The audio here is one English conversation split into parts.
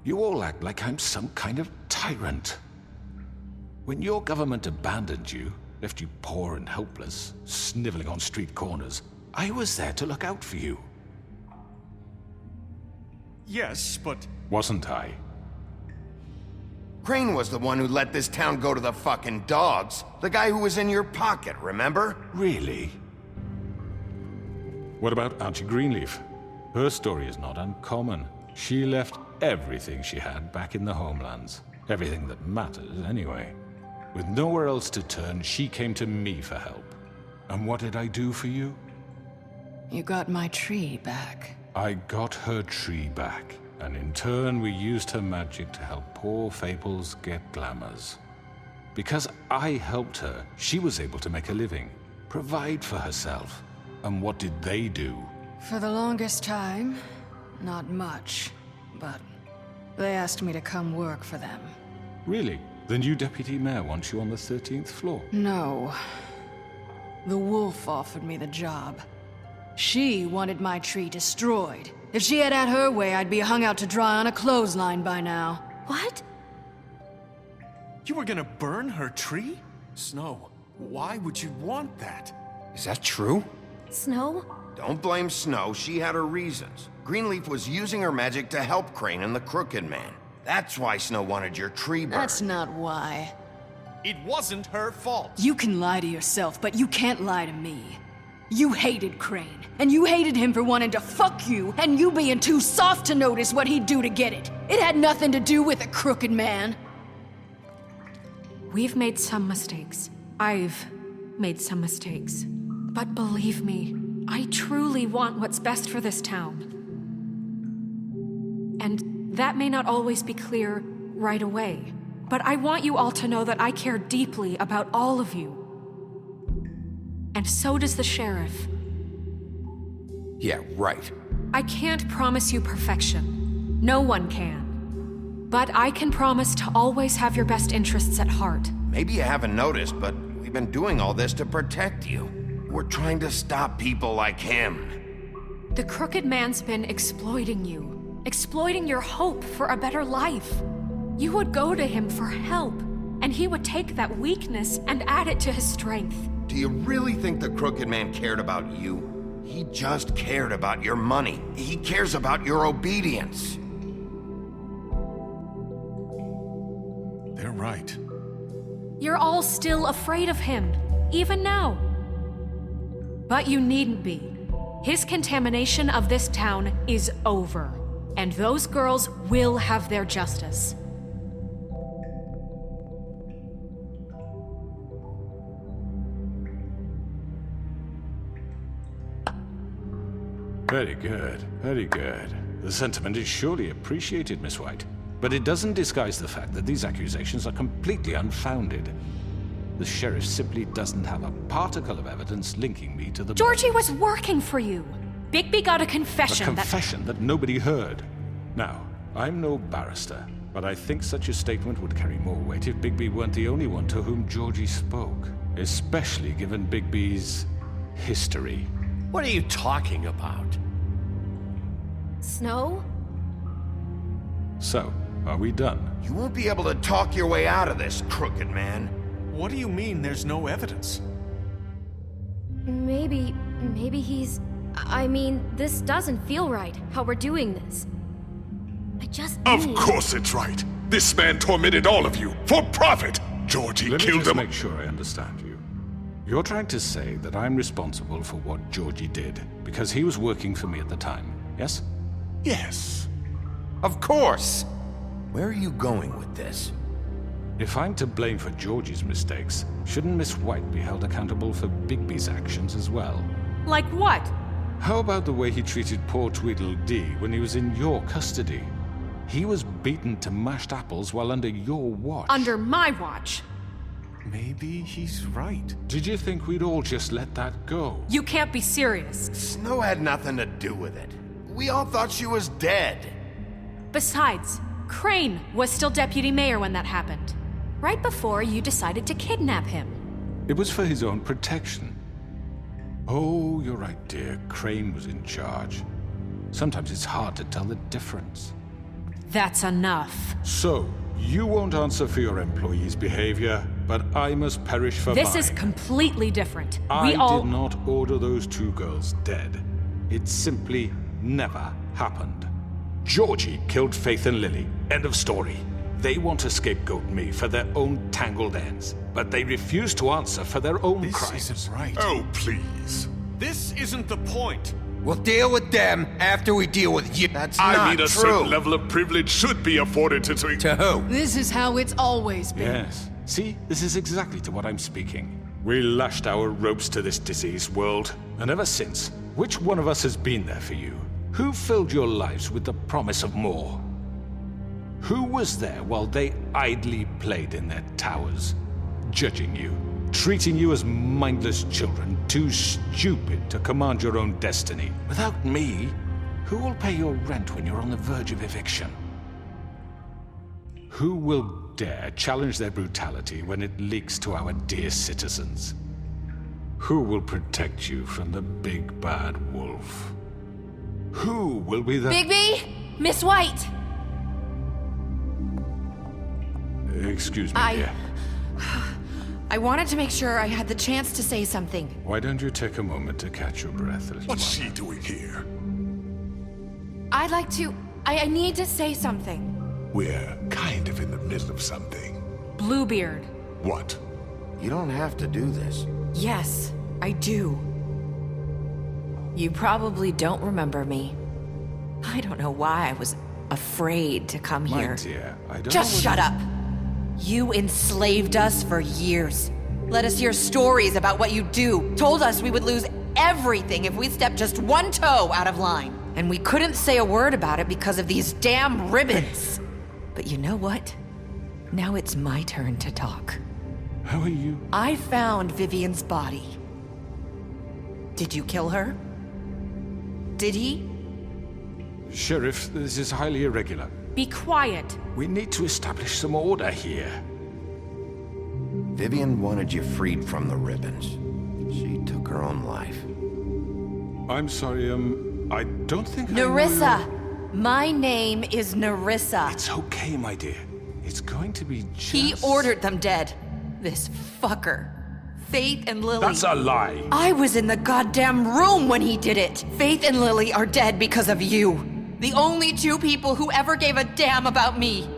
You all act like I'm some kind of tyrant. When your government abandoned you, left you poor and helpless, sniveling on street corners, I was there to look out for you. Yes, but... Wasn't I? Crane was the one who let this town go to the fucking dogs. The guy who was in your pocket, remember? Really? What about Auntie Greenleaf? Her story is not uncommon. She left everything she had back in the homelands. Everything that matters, anyway. With nowhere else to turn, she came to me for help. And what did I do for you? You got my tree back. I got her tree back, and in turn we used her magic to help poor Fables get glamours. Because I helped her, she was able to make a living, provide for herself. And what did they do? For the longest time, not much, but they asked me to come work for them. Really? The new deputy mayor wants you on the 13th floor? No. The wolf offered me the job. She wanted my tree destroyed. If she had her way, I'd be hung out to dry on a clothesline by now. What? You were gonna burn her tree? Snow, why would you want that? Is that true? Snow? Don't blame Snow, she had her reasons. Greenleaf was using her magic to help Crane and the Crooked Man. That's why Snow wanted your tree burned. That's not why. It wasn't her fault. You can lie to yourself, but you can't lie to me. You hated Crane, and you hated him for wanting to fuck you, and you being too soft to notice what he'd do to get it. It had nothing to do with a Crooked Man. We've made some mistakes. I've made some mistakes. But believe me, I truly want what's best for this town. And that may not always be clear right away, but I want you all to know that I care deeply about all of you. And so does the sheriff. Yeah, right. I can't promise you perfection. No one can. But I can promise to always have your best interests at heart. Maybe you haven't noticed, but we've been doing all this to protect you. We're trying to stop people like him. The Crooked Man's been exploiting you. Exploiting your hope for a better life. You would go to him for help, and he would take that weakness and add it to his strength. Do you really think the Crooked Man cared about you? He just cared about your money. He cares about your obedience. They're right. You're all still afraid of him, even now. But you needn't be. His contamination of this town is over, and those girls will have their justice. Very good, very good. The sentiment is surely appreciated, Miss White. But it doesn't disguise the fact that these accusations are completely unfounded. The sheriff simply doesn't have a particle of evidence linking me to the... Georgie was working for you. Bigby got a confession A confession that nobody heard. Now, I'm no barrister, but I think such a statement would carry more weight if Bigby weren't the only one to whom Georgie spoke. Especially given Bigby's history. What are you talking about? Snow? So, are we done? You won't be able to talk your way out of this, Crooked Man. What do you mean there's no evidence? Maybe he's... I mean, this doesn't feel right, how we're doing this. I just Of need... course it's right. This man tormented all of you, for profit. Georgie Let me killed just them. make sure I understand you. You're trying to say that I'm responsible for what Georgie did, because he was working for me at the time, yes? Yes. Of course! Where are you going with this? If I'm to blame for Georgie's mistakes, shouldn't Miss White be held accountable for Bigby's actions as well? Like what? How about the way he treated poor Tweedledee when he was in your custody? He was beaten to mashed apples while under your watch. Under my watch. Maybe he's right. Did you think we'd all just let that go? You can't be serious. Snow had nothing to do with it. We all thought she was dead. Besides, Crane was still deputy mayor when that happened. Right before you decided to kidnap him. It was for his own protection. Oh, you're right, dear. Crane was in charge. Sometimes it's hard to tell the difference. That's enough. So, you won't answer for your employees' behavior, but I must perish for This mine. is completely different. I did not order those 2 girls dead. It simply never happened. Georgie killed Faith and Lily. End of story. They want to scapegoat me for their own tangled ends, but they refuse to answer for their own This crimes. isn't right. Oh, please. This isn't the point. We'll deal with them after we deal with you. That's I not mean, a true. certain level of privilege should be afforded to... To who? This is how it's always been. Yes. See, this is exactly to what I'm speaking. We lashed our ropes to this diseased world, and ever since, which one of us has been there for you? Who filled your lives with the promise of more? Who was there while they idly played in their towers, judging you, treating you as mindless children, too stupid to command your own destiny? Without me, who will pay your rent when you're on the verge of eviction? Who will dare challenge their brutality when it leaks to our dear citizens? Who will protect you from the big bad wolf? Who will be the... Bigby? Miss White! Excuse me, dear. I wanted to make sure I had the chance to say something. Why don't you take a moment to catch your breath, little What's one? she doing here? I'd like to... I need to say something. We're kind of in the middle of something. Bluebeard. What? You don't have to do this. Yes, I do. You probably don't remember me. I don't know why I was afraid to come My here. dear, I don't Just know shut up! You enslaved us for years. Let us hear stories about what you do. Told us we would lose everything if we stepped just one toe out of line. And we couldn't say a word about it because of these damn ribbons. But you know what? Now it's my turn to talk. How are you? I found Vivian's body. Did you kill her? Did he? Sheriff, this is highly irregular. Be quiet. We need to establish some order here. Vivian wanted you freed from the ribbons. She took her own life. I'm sorry, I don't think I know Nerissa! you. My name is Nerissa. It's okay, my dear. It's going to be just... He ordered them dead. This fucker. Faith and Lily. That's a lie. I was in the goddamn room when he did it. Faith and Lily are dead because of you. The only 2 people who ever gave a damn about me.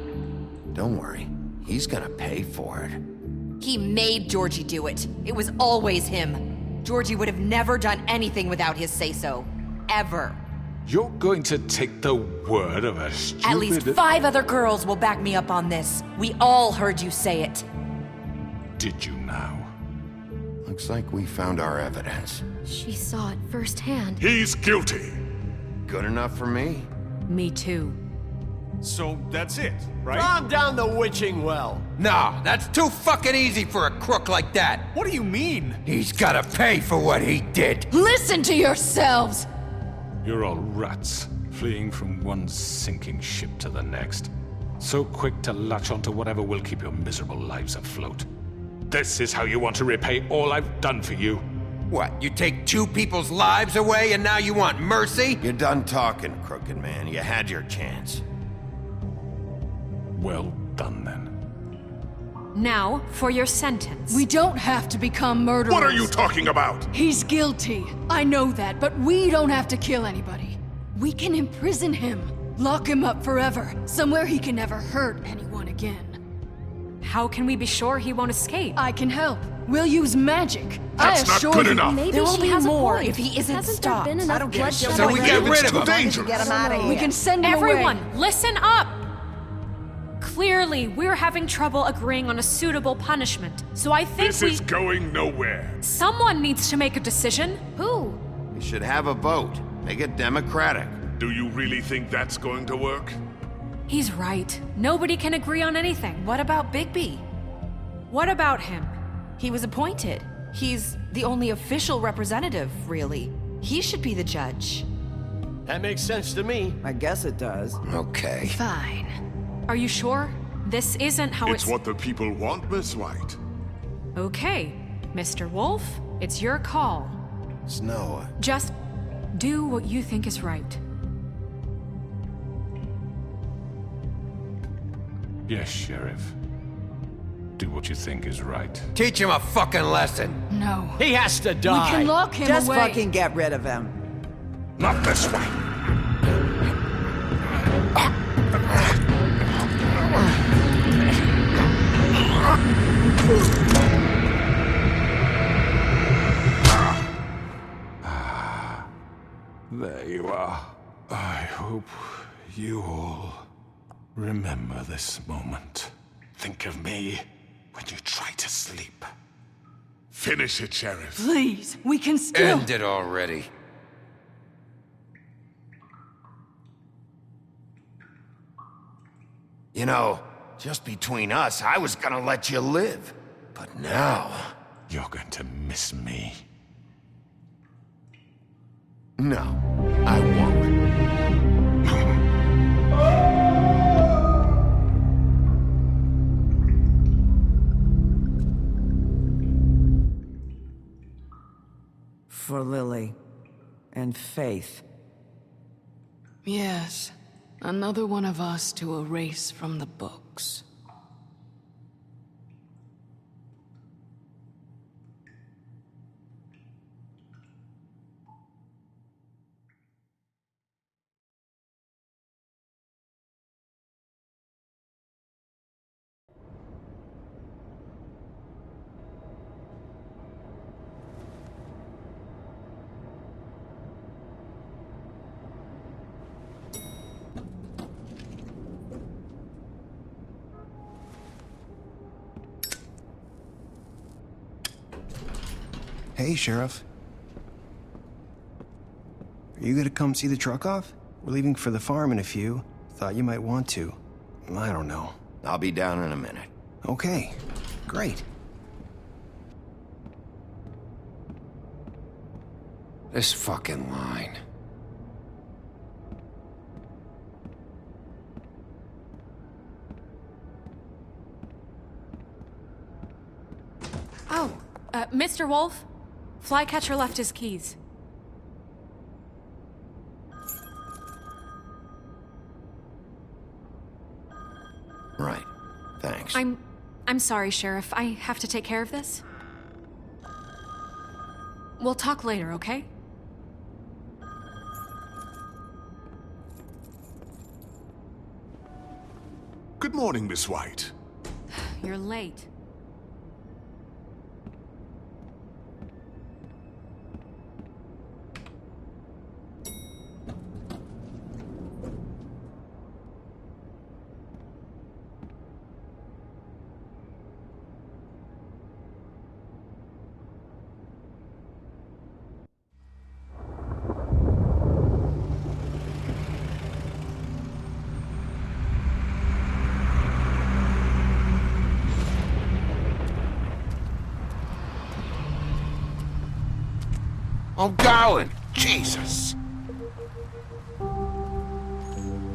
Don't worry. He's gonna pay for it. He made Georgie do it. It was always him. Georgie would have never done anything without his say-so. Ever. You're going to take the word of a stupid... At least 5 other girls will back me up on this. We all heard you say it. Did you now? Looks like we found our evidence. She saw it firsthand. He's guilty. Good enough for me. Me too. So that's it, right? Calm down the witching well. Nah, that's too fucking easy for a crook like that. What do you mean? He's gotta pay for what he did. Listen to yourselves! You're all rats, fleeing from one sinking ship to the next. So quick to latch onto whatever will keep your miserable lives afloat. This is how you want to repay all I've done for you? What, you take 2 people's lives away and now you want mercy? You're done talking, Crooked Man. You had your chance. Well done, then. Now, for your sentence. We don't have to become murderers. What are you talking about? He's guilty. I know that, but we don't have to kill anybody. We can imprison him. Lock him up forever. Somewhere he can never hurt anyone again. How can we be sure he won't escape? I can help. We'll use magic. That's I not assure good you. enough. Maybe There will she be has more a point. if he isn't Hasn't stopped. there been enough bloodshed? So we get rid of him. Dangerous. Get him out of here. We can send him Everyone, away. listen up! Clearly, we're having trouble agreeing on a suitable punishment, so I think This is going nowhere. someone needs to make a decision. Who? We should have a vote. Make it democratic. Do you really think that's going to work? He's right. Nobody can agree on anything. What about Bigby? What about him? He was appointed. He's the only official representative, really. He should be the judge. That makes sense to me. I guess it does. Okay. Fine. Are you sure? This isn't how It's what the people want, Miss White. Okay, Mr. Wolf, it's your call. Snow, Just do what you think is right. Yes, Sheriff. Do what you think is right. Teach him a fucking lesson. No. He has to We die. can lock him Just away. fucking get rid of him. Not this way. There you are. I hope you all remember this moment. Think of me when you try to sleep. Finish it, Sheriff. Please, we can still... End it already. You know, just between us, I was gonna let you live. But now... You're going to miss me. No, I won't. For Lily. And Faith. Yes, another one of us to erase from the books. Hey, Sheriff. Are you gonna come see the truck off? We're leaving for the farm in a few. Thought you might want to. I don't know. I'll be down in a minute. Okay, great. This fucking line. Oh, Mr. Wolf? Flycatcher left his keys. Right. Thanks. I'm sorry, Sheriff. I have to take care of this. We'll talk later, okay? Good morning, Miss White. You're late. I'm going! Jesus!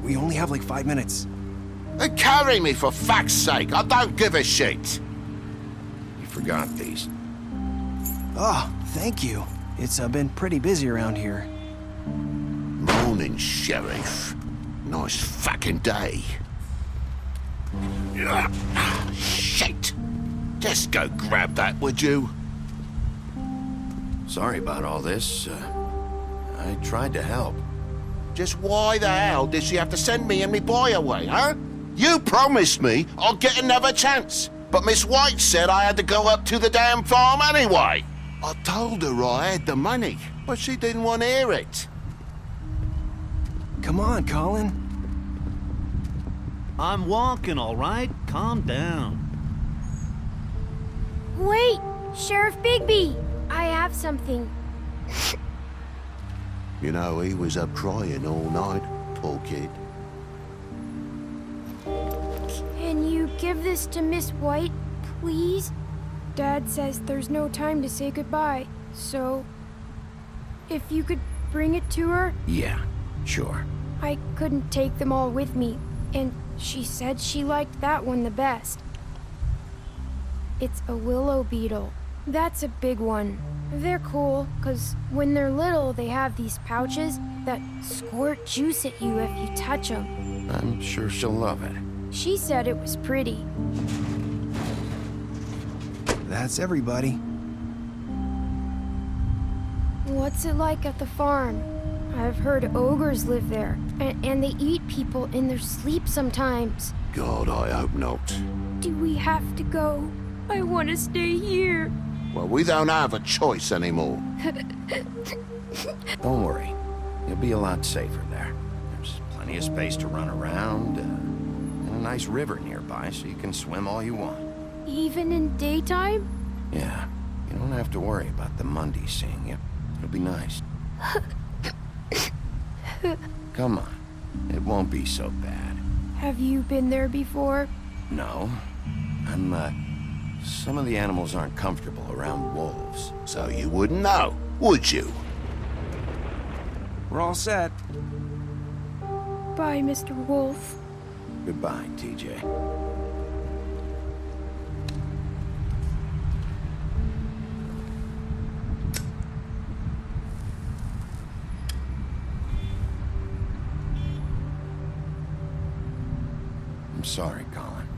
We only have like 5 minutes. Carry me for fuck's sake! I don't give a shit! You forgot these. Oh, thank you. It's been pretty busy around here. Morning, Sheriff. Nice fucking day. Shit! Just go grab that, would you? Sorry about all this. I tried to help. Just why the hell did she have to send me and me boy away, huh? You promised me I'd get another chance, but Miss White said I had to go up to the damn farm anyway. I told her I had the money, but she didn't want to hear it. Come on, Colin. I'm walking, all right? Calm down. Wait! Sheriff Bigby! I have something. You know, he was up crying all night, poor kid. Can you give this to Miss White, please? Dad says there's no time to say goodbye, so... if you could bring it to her? Yeah, sure. I couldn't take them all with me, and she said she liked that one the best. It's a willow beetle. That's a big one. They're cool, 'cause when they're little, they have these pouches that squirt juice at you if you touch them. I'm sure she'll love it. She said it was pretty. That's everybody. What's it like at the farm? I've heard ogres live there, and they eat people in their sleep sometimes. God, I hope not. Do we have to go? I want to stay here. Well, we don't have a choice anymore. Don't worry. You'll be a lot safer there. There's plenty of space to run around, and a nice river nearby so you can swim all you want. Even in daytime? Yeah, you don't have to worry about the Mundies seeing you. It'll be nice. Come on. It won't be so bad. Have you been there before? No. Some of the animals aren't comfortable around wolves. So you wouldn't know, would you? We're all set. Bye, Mr. Wolf. Goodbye, TJ. I'm sorry, Colin.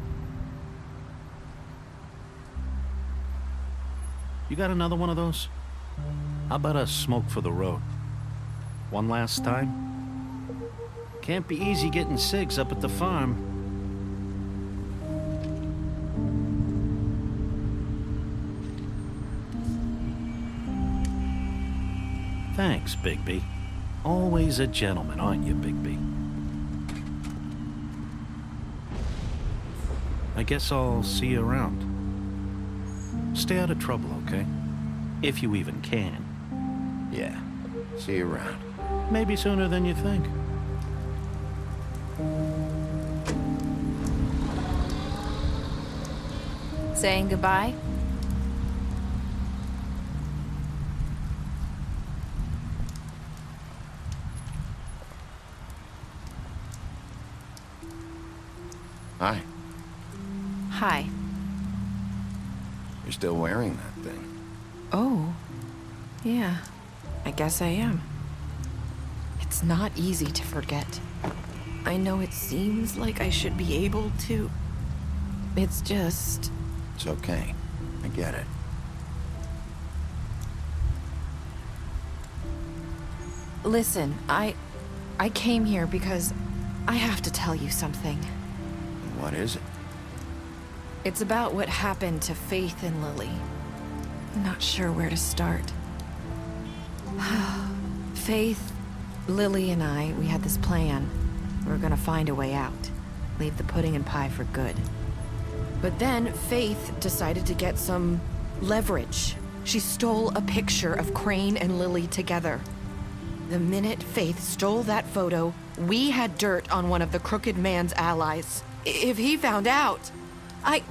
You got another one of those? How about a smoke for the road? One last time? Can't be easy getting cigs up at the farm. Thanks, Bigby. Always a gentleman, aren't you, Bigby? I guess I'll see you around. Stay out of trouble, okay? If you even can. Yeah. See you around. Maybe sooner than you think. Saying goodbye? Hi. Hi. You're still wearing that thing. Oh. Yeah. I guess I am. It's not easy to forget. I know it seems like I should be able to. It's just... It's okay. I get it. Listen, I came here because I have to tell you something. What is it? It's about what happened to Faith and Lily. I'm not sure where to start. Faith, Lily, and I, we had this plan. We were gonna find a way out. Leave the pudding and pie for good. But then Faith decided to get some leverage. She stole a picture of Crane and Lily together. The minute Faith stole that photo, we had dirt on one of the Crooked Man's allies. If he found out, I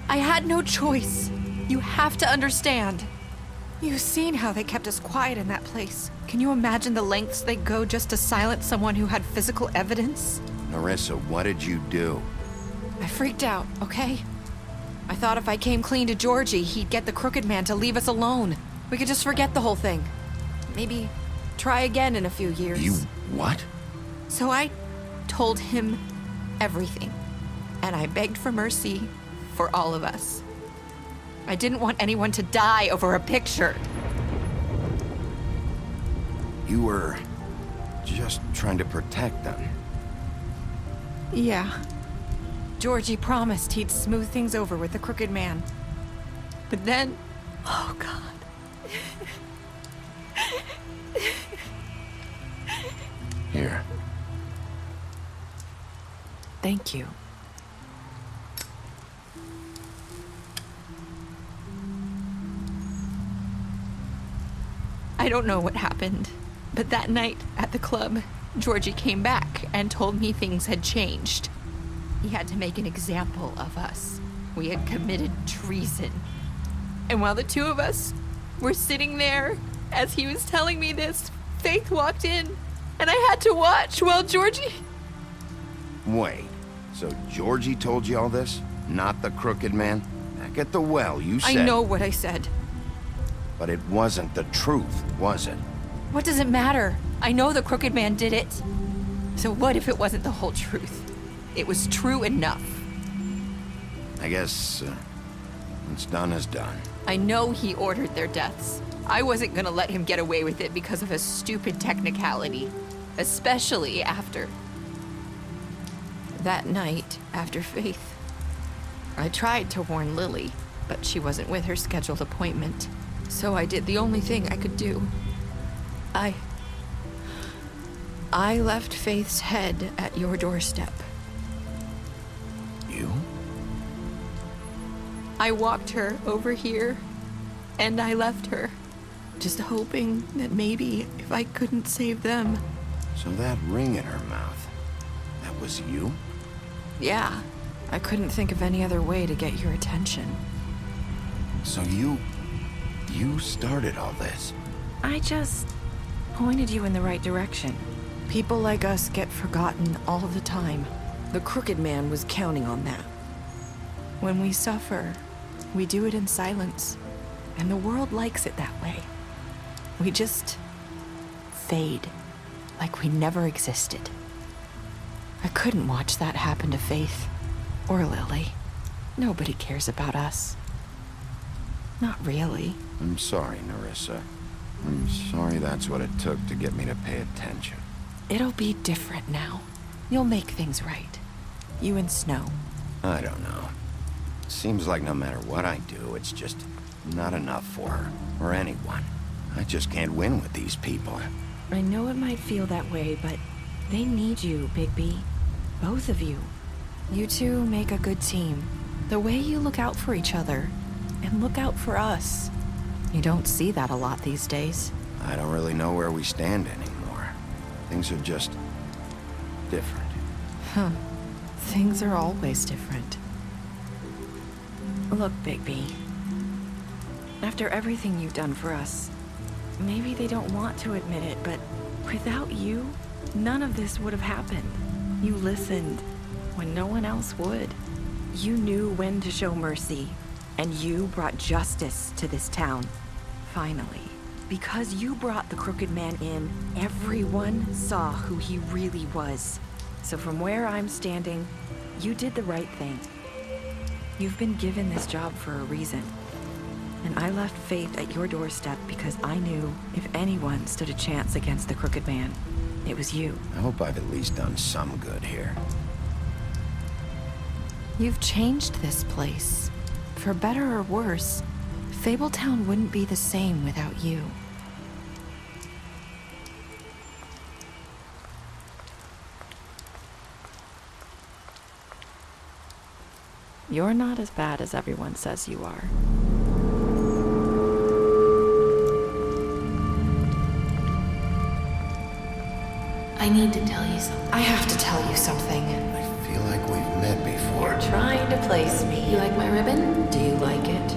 had no choice. You have to understand. You've seen how they kept us quiet in that place. Can you imagine the lengths they go just to silence someone who had physical evidence? Narissa, what did you do? I freaked out, okay? I thought if I came clean to Georgie, he'd get the Crooked Man to leave us alone. We could just forget the whole thing. Maybe try again in a few years. You what? So I told him everything. And I begged for mercy for all of us. I didn't want anyone to die over a picture. You were just trying to protect them. Yeah. Georgie promised he'd smooth things over with the Crooked Man. But then... Oh, God. Here. Thank you. I don't know what happened, but that night at the club, Georgie came back and told me things had changed. He had to make an example of us. We had committed treason. And while the two of us were sitting there, as he was telling me this, Faith walked in, and I had to watch while Georgie... Wait, so Georgie told you all this? Not the Crooked Man? Back at the well, you said... I know what I said. But it wasn't the truth, was it? What does it matter? I know the Crooked Man did it. So what if it wasn't the whole truth? It was true enough. I guess, what's done is done. I know he ordered their deaths. I wasn't gonna let him get away with it because of a stupid technicality. Especially after... that night, after Faith. I tried to warn Lily, but she wasn't with her scheduled appointment. So I did the only thing I could do. I left Faith's head at your doorstep. You? I walked her over here, and I left her, just hoping that maybe if I couldn't save them. So that ring in her mouth, that was you? Yeah, I couldn't think of any other way to get your attention. So you started all this? I just pointed you in the right direction. People like us get forgotten all the time. The Crooked Man was counting on that. When we suffer, we do it in silence, and the world likes it that way. We just fade, like we never existed. I couldn't watch that happen to Faith, or Lily. Nobody cares about us. Not really. I'm sorry, Nerissa. I'm sorry that's what it took to get me to pay attention. It'll be different now. You'll make things right. You and Snow. I don't know. Seems like no matter what I do, it's just not enough for her, or anyone. I just can't win with these people. I know it might feel that way, but they need you, Bigby. Both of you. You two make a good team. The way you look out for each other, and look out for us. You don't see that a lot these days. I don't really know where we stand anymore. Things are just different. Huh. Things are always different. Look, Bigby. After everything you've done for us, maybe they don't want to admit it, but without you, none of this would have happened. You listened when no one else would. You knew when to show mercy, and you brought justice to this town. Finally. Because you brought the Crooked Man in, everyone saw who he really was. So from where I'm standing, you did the right thing. You've been given this job for a reason. And I left Faith at your doorstep because I knew if anyone stood a chance against the Crooked Man, it was you. I hope I've at least done some good here. You've changed this place. For better or worse, Fabletown wouldn't be the same without you. You're not as bad as everyone says you are. I need to tell you something. I have to tell you something. I feel like we've met before. You're trying to place me. You like my ribbon? Do you like it?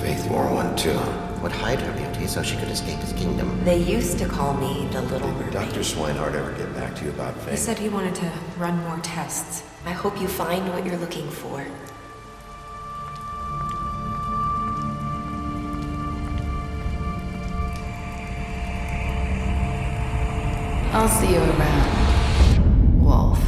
Faith wore one too. Would hide her beauty so she could escape his kingdom. They used to call me the Little Mermaid. Did Dr. Swinehart ever get back to you about Faith? He said he wanted to run more tests. I hope you find what you're looking for. I'll see you around, Wolf.